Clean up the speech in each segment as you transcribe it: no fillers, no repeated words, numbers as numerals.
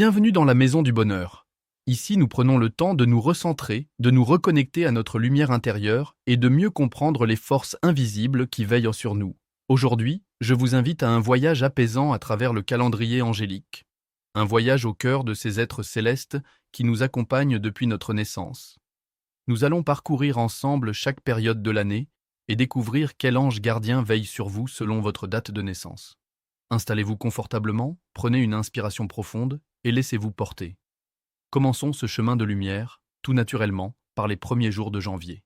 Bienvenue dans la Maison du Bonheur. Ici, nous prenons le temps de nous recentrer, de nous reconnecter à notre lumière intérieure et de mieux comprendre les forces invisibles qui veillent sur nous. Aujourd'hui, je vous invite à un voyage apaisant à travers le calendrier angélique. Un voyage au cœur de ces êtres célestes qui nous accompagnent depuis notre naissance. Nous allons parcourir ensemble chaque période de l'année et découvrir quel ange gardien veille sur vous selon votre date de naissance. Installez-vous confortablement, prenez une inspiration profonde et laissez-vous porter. Commençons ce chemin de lumière, tout naturellement, par les premiers jours de janvier.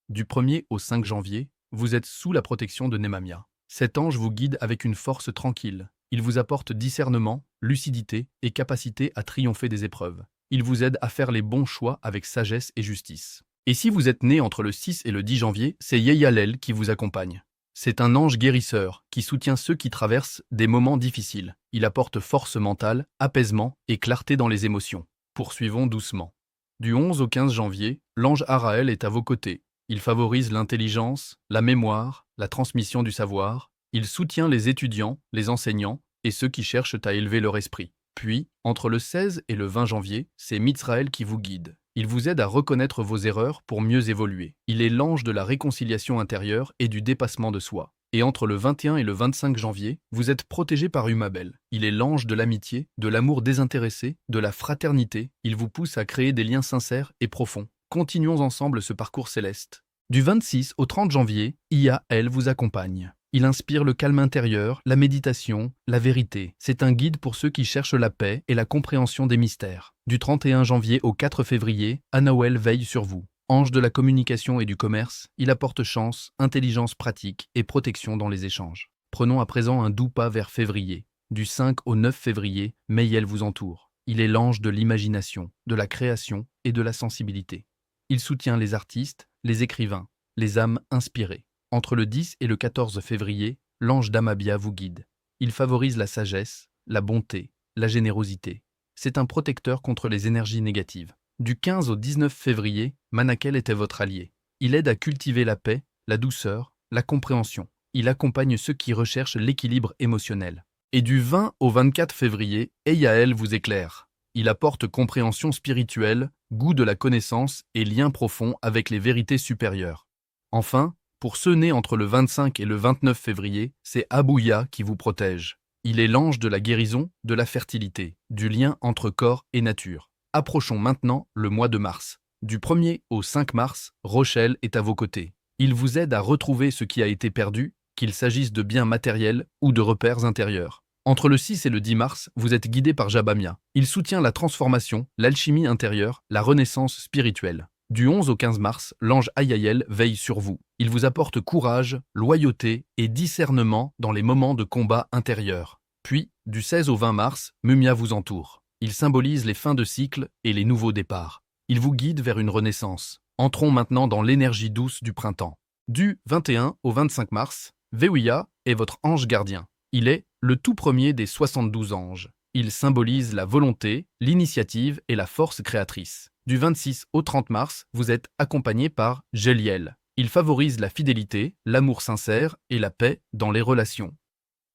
Du 1er au 5 janvier, vous êtes sous la protection de Nemamia. Cet ange vous guide avec une force tranquille. Il vous apporte discernement, lucidité et capacité à triompher des épreuves. Il vous aide à faire les bons choix avec sagesse et justice. Et si vous êtes né entre le 6 et le 10 janvier, c'est Yeyalel qui vous accompagne. C'est un ange guérisseur qui soutient ceux qui traversent des moments difficiles. Il apporte force mentale, apaisement et clarté dans les émotions. Poursuivons doucement. Du 11 au 15 janvier, l'ange Araël est à vos côtés. Il favorise l'intelligence, la mémoire, la transmission du savoir. Il soutient les étudiants, les enseignants et ceux qui cherchent à élever leur esprit. Puis, entre le 16 et le 20 janvier, c'est Mitsraël qui vous guide. Il vous aide à reconnaître vos erreurs pour mieux évoluer. Il est l'ange de la réconciliation intérieure et du dépassement de soi. Et entre le 21 et le 25 janvier, vous êtes protégé par Umabel. Il est l'ange de l'amitié, de l'amour désintéressé, de la fraternité. Il vous pousse à créer des liens sincères et profonds. Continuons ensemble ce parcours céleste. Du 26 au 30 janvier, Ia, elle, vous accompagne. Il inspire le calme intérieur, la méditation, la vérité. C'est un guide pour ceux qui cherchent la paix et la compréhension des mystères. Du 31 janvier au 4 février, Anaouel veille sur vous. Ange de la communication et du commerce, il apporte chance, intelligence pratique et protection dans les échanges. Prenons à présent un doux pas vers février. Du 5 au 9 février, Meyel vous entoure. Il est l'ange de l'imagination, de la création et de la sensibilité. Il soutient les artistes, les écrivains, les âmes inspirées. Entre le 10 et le 14 février, l'ange d'Amabia vous guide. Il favorise la sagesse, la bonté, la générosité. C'est un protecteur contre les énergies négatives. Du 15 au 19 février, Manakel était votre allié. Il aide à cultiver la paix, la douceur, la compréhension. Il accompagne ceux qui recherchent l'équilibre émotionnel. Et du 20 au 24 février, Eyael vous éclaire. Il apporte compréhension spirituelle, goût de la connaissance et lien profond avec les vérités supérieures. Enfin, pour ceux nés entre le 25 et le 29 février, c'est Abouya qui vous protège. Il est l'ange de la guérison, de la fertilité, du lien entre corps et nature. Approchons maintenant le mois de mars. Du 1er au 5 mars, Rochelle est à vos côtés. Il vous aide à retrouver ce qui a été perdu, qu'il s'agisse de biens matériels ou de repères intérieurs. Entre le 6 et le 10 mars, vous êtes guidé par Jabamia. Il soutient la transformation, l'alchimie intérieure, la renaissance spirituelle. Du 11 au 15 mars, l'ange Ayael veille sur vous. Il vous apporte courage, loyauté et discernement dans les moments de combat intérieur. Puis, du 16 au 20 mars, Mumia vous entoure. Il symbolise les fins de cycle et les nouveaux départs. Il vous guide vers une renaissance. Entrons maintenant dans l'énergie douce du printemps. Du 21 au 25 mars, Veouya est votre ange gardien. Il est le tout premier des 72 anges. Il symbolise la volonté, l'initiative et la force créatrice. Du 26 au 30 mars, vous êtes accompagné par Géliel. Il favorise la fidélité, l'amour sincère et la paix dans les relations.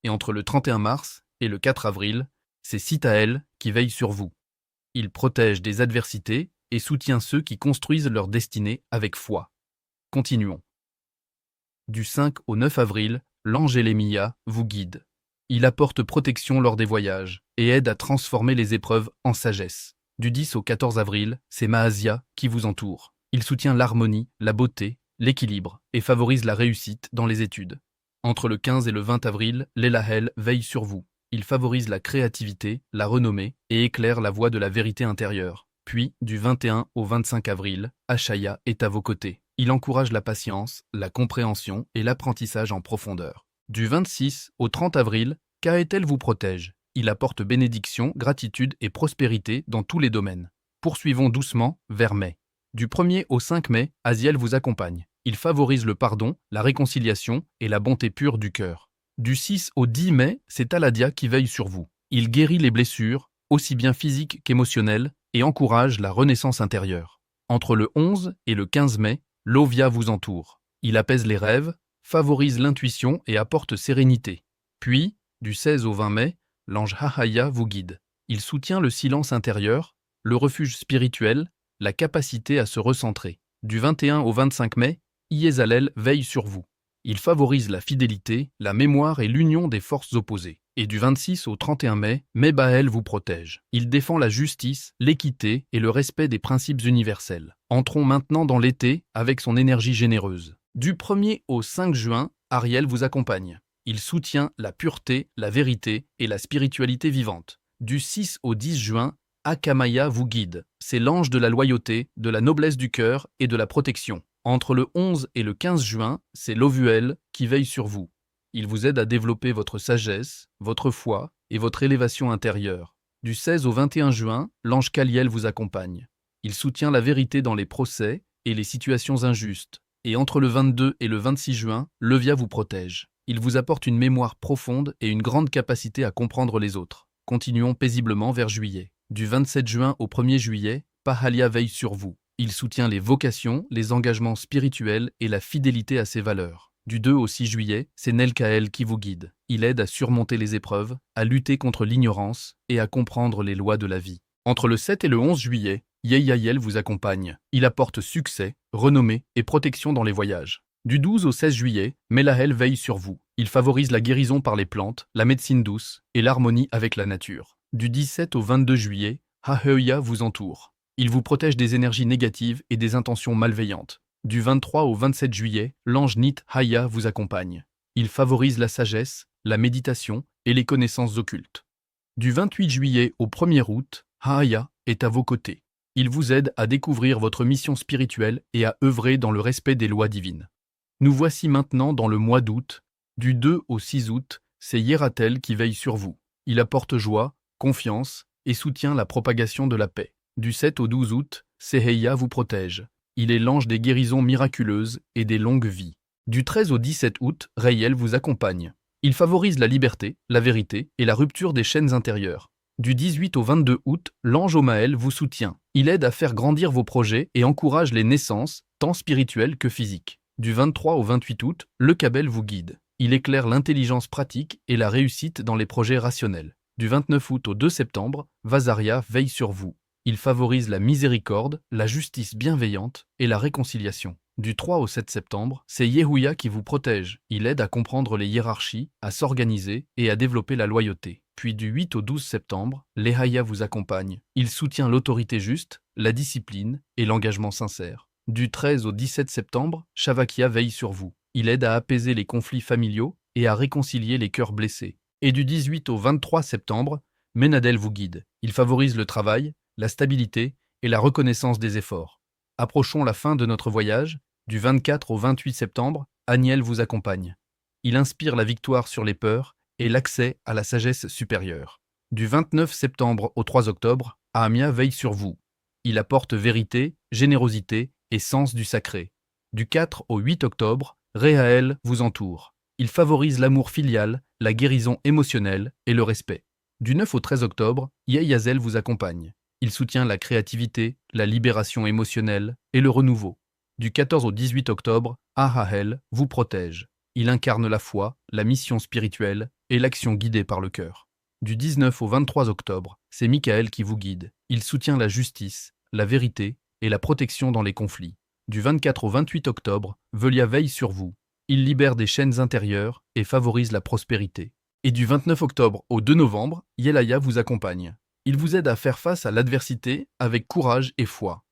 Et entre le 31 mars et le 4 avril, c'est Sitaël qui veille sur vous. Il protège des adversités et soutient ceux qui construisent leur destinée avec foi. Continuons. Du 5 au 9 avril, l'ange Élémia vous guide. Il apporte protection lors des voyages et aide à transformer les épreuves en sagesse. Du 10 au 14 avril, c'est Maazia qui vous entoure. Il soutient l'harmonie, la beauté, l'équilibre et favorise la réussite dans les études. Entre le 15 et le 20 avril, l'Elahel veille sur vous. Il favorise la créativité, la renommée et éclaire la voie de la vérité intérieure. Puis, du 21 au 25 avril, Ashaya est à vos côtés. Il encourage la patience, la compréhension et l'apprentissage en profondeur. Du 26 au 30 avril, Kaetel vous protège. Il apporte bénédiction, gratitude et prospérité dans tous les domaines. Poursuivons doucement vers mai. Du 1er au 5 mai, Aziel vous accompagne. Il favorise le pardon, la réconciliation et la bonté pure du cœur. Du 6 au 10 mai, c'est Taladia qui veille sur vous. Il guérit les blessures, aussi bien physiques qu'émotionnelles, et encourage la renaissance intérieure. Entre le 11 et le 15 mai, Lovia vous entoure. Il apaise les rêves, favorise l'intuition et apporte sérénité. Puis, du 16 au 20 mai, l'ange Hahaya vous guide. Il soutient le silence intérieur, le refuge spirituel, la capacité à se recentrer. Du 21 au 25 mai, Iezalel veille sur vous. Il favorise la fidélité, la mémoire et l'union des forces opposées. Et du 26 au 31 mai, Mebaël vous protège. Il défend la justice, l'équité et le respect des principes universels. Entrons maintenant dans l'été avec son énergie généreuse. Du 1er au 5 juin, Ariel vous accompagne. Il soutient la pureté, la vérité et la spiritualité vivante. Du 6 au 10 juin, Akamaya vous guide. C'est l'ange de la loyauté, de la noblesse du cœur et de la protection. Entre le 11 et le 15 juin, c'est Lovuel qui veille sur vous. Il vous aide à développer votre sagesse, votre foi et votre élévation intérieure. Du 16 au 21 juin, l'ange Caliel vous accompagne. Il soutient la vérité dans les procès et les situations injustes. Et entre le 22 et le 26 juin, Levia vous protège. Il vous apporte une mémoire profonde et une grande capacité à comprendre les autres. Continuons paisiblement vers juillet. Du 27 juin au 1er juillet, Pahalia veille sur vous. Il soutient les vocations, les engagements spirituels et la fidélité à ses valeurs. Du 2 au 6 juillet, c'est Nelkaël qui vous guide. Il aide à surmonter les épreuves, à lutter contre l'ignorance et à comprendre les lois de la vie. Entre le 7 et le 11 juillet, Yehiaël vous accompagne. Il apporte succès, renommée et protection dans les voyages. Du 12 au 16 juillet, Melaël veille sur vous. Il favorise la guérison par les plantes, la médecine douce et l'harmonie avec la nature. Du 17 au 22 juillet, Haheya vous entoure. Il vous protège des énergies négatives et des intentions malveillantes. Du 23 au 27 juillet, l'ange Nit Haya vous accompagne. Il favorise la sagesse, la méditation et les connaissances occultes. Du 28 juillet au 1er août, Haya est à vos côtés. Il vous aide à découvrir votre mission spirituelle et à œuvrer dans le respect des lois divines. Nous voici maintenant dans le mois d'août. Du 2 au 6 août, c'est Yeratel qui veille sur vous. Il apporte joie, confiance et soutient la propagation de la paix. Du 7 au 12 août, Seheya vous protège. Il est l'ange des guérisons miraculeuses et des longues vies. Du 13 au 17 août, Rayel vous accompagne. Il favorise la liberté, la vérité et la rupture des chaînes intérieures. Du 18 au 22 août, l'ange Omaël vous soutient. Il aide à faire grandir vos projets et encourage les naissances, tant spirituelles que physiques. Du 23 au 28 août, le Kabel vous guide. Il éclaire l'intelligence pratique et la réussite dans les projets rationnels. Du 29 août au 2 septembre, Vazaria veille sur vous. Il favorise la miséricorde, la justice bienveillante et la réconciliation. Du 3 au 7 septembre, c'est Yehuya qui vous protège. Il aide à comprendre les hiérarchies, à s'organiser et à développer la loyauté. Puis du 8 au 12 septembre, Lehaya vous accompagne. Il soutient l'autorité juste, la discipline et l'engagement sincère. Du 13 au 17 septembre, Shavakia veille sur vous. Il aide à apaiser les conflits familiaux et à réconcilier les cœurs blessés. Et du 18 au 23 septembre, Menadel vous guide. Il favorise le travail, la stabilité et la reconnaissance des efforts. Approchons la fin de notre voyage. Du 24 au 28 septembre, Aniel vous accompagne. Il inspire la victoire sur les peurs et l'accès à la sagesse supérieure. Du 29 septembre au 3 octobre, Ahamia veille sur vous. Il apporte vérité, générosité et sens du sacré. Du 4 au 8 octobre, Réhaël vous entoure. Il favorise l'amour filial, la guérison émotionnelle et le respect. Du 9 au 13 octobre, Yehiazel vous accompagne. Il soutient la créativité, la libération émotionnelle et le renouveau. Du 14 au 18 octobre, Ahahel vous protège. Il incarne la foi, la mission spirituelle et l'action guidée par le cœur. Du 19 au 23 octobre, c'est Michael qui vous guide. Il soutient la justice, la vérité et la protection dans les conflits. Du 24 au 28 octobre, Velia veille sur vous. Il libère des chaînes intérieures et favorise la prospérité. Et du 29 octobre au 2 novembre, Yelaya vous accompagne. Il vous aide à faire face à l'adversité avec courage et foi.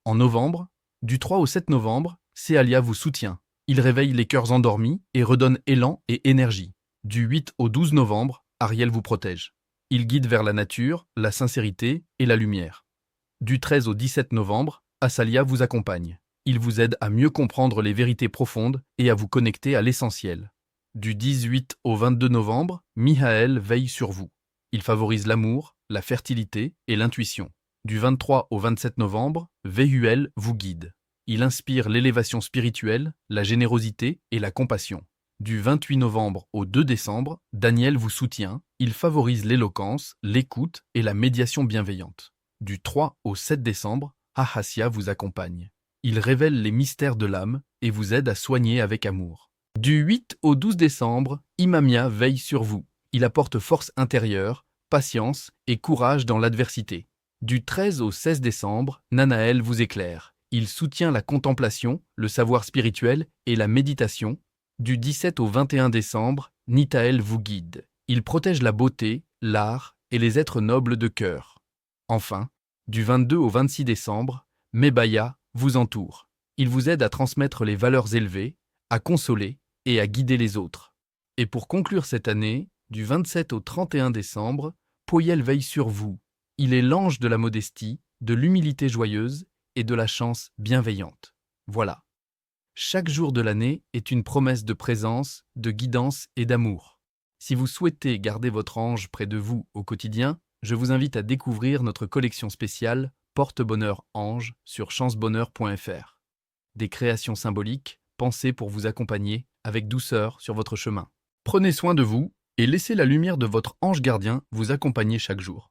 En novembre, du 3 au 7 novembre, Sealia vous soutient. Il réveille les cœurs endormis et redonne élan et énergie. Du 8 au 12 novembre, Ariel vous protège. Il guide vers la nature, la sincérité et la lumière. Du 13 au 17 novembre, Asalia vous accompagne. Il vous aide à mieux comprendre les vérités profondes et à vous connecter à l'essentiel. Du 18 au 22 novembre, Mihaël veille sur vous. Il favorise l'amour, la fertilité et l'intuition. Du 23 au 27 novembre, Vehuel vous guide. Il inspire l'élévation spirituelle, la générosité et la compassion. Du 28 novembre au 2 décembre, Daniel vous soutient. Il favorise l'éloquence, l'écoute et la médiation bienveillante. Du 3 au 7 décembre, Ahassia vous accompagne. Il révèle les mystères de l'âme et vous aide à soigner avec amour. Du 8 au 12 décembre, Imamia veille sur vous. Il apporte force intérieure, patience et courage dans l'adversité. Du 13 au 16 décembre, Nanaël vous éclaire. Il soutient la contemplation, le savoir spirituel et la méditation. Du 17 au 21 décembre, Nitaël vous guide. Il protège la beauté, l'art et les êtres nobles de cœur. Enfin, du 22 au 26 décembre, Mebaya vous entoure. Il vous aide à transmettre les valeurs élevées, à consoler et à guider les autres. Et pour conclure cette année, du 27 au 31 décembre, Poyel veille sur vous. Il est l'ange de la modestie, de l'humilité joyeuse et de la chance bienveillante. Voilà. Chaque jour de l'année est une promesse de présence, de guidance et d'amour. Si vous souhaitez garder votre ange près de vous au quotidien, je vous invite à découvrir notre collection spéciale Porte-Bonheur Ange sur chancebonheur.fr. Des créations symboliques pensées pour vous accompagner avec douceur sur votre chemin. Prenez soin de vous et laissez la lumière de votre ange gardien vous accompagner chaque jour.